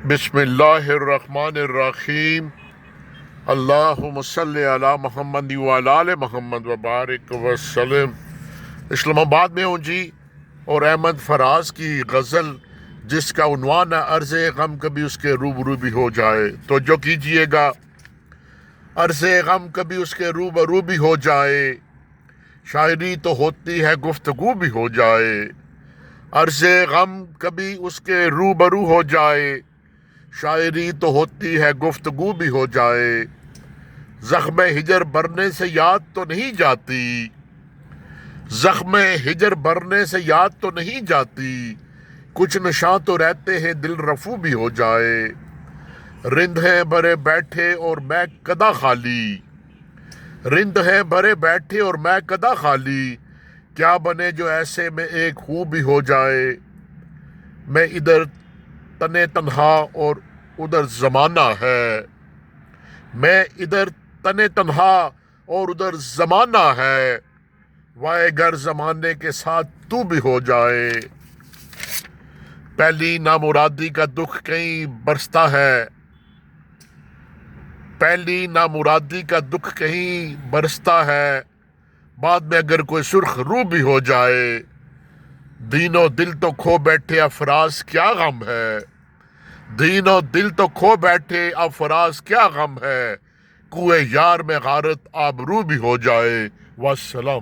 بسم اللہ الرحمن الرحیم۔ اللہم صلی علی محمد وعلی آل محمد وبارک وسلم۔ اسلام آباد میں ہوں جی، اور احمد فراز کی غزل جس کا عنوان ہے عرض غم کبھی اس کے روبرو بھی ہو جائے، تو جو کیجئے گا عرض غم کبھی اس کے روبرو بھی ہو جائے، شاعری تو ہوتی ہے گفتگو بھی ہو جائے، عرض غم کبھی اس کے روبرو ہو جائے، شاعری تو ہوتی ہے گفتگو بھی ہو جائے، زخم ہجر برنے سے یاد تو نہیں جاتی، زخم ہجر برنے سے یاد تو نہیں جاتی، کچھ نشاں تو رہتے ہیں دل رفو بھی ہو جائے، رند ہیں بھرے بیٹھے اور میں کدہ خالی، رند ہیں بھرے بیٹھے اور میں کدہ خالی، کیا بنے جو ایسے میں ایک خو بھی ہو جائے، میں ادھر تنے تنہا اور ادھر زمانہ ہے، میں ادھر تنے تنہا اور ادھر زمانہ ہے، وائے گر زمانے کے ساتھ تو بھی ہو جائے، پہلی نامرادی کا دکھ کہیں برستا ہے، پہلی نامرادی کا دکھ کہیں برستا ہے، بعد میں اگر کوئی سرخ رو بھی ہو جائے، دین و دل تو کھو بیٹھے افراز کیا غم ہے، دین و دل تو کھو بیٹھے افراز کیا غم ہے، کوئے یار میں غارت آبرو بھی ہو جائے۔ والسلام۔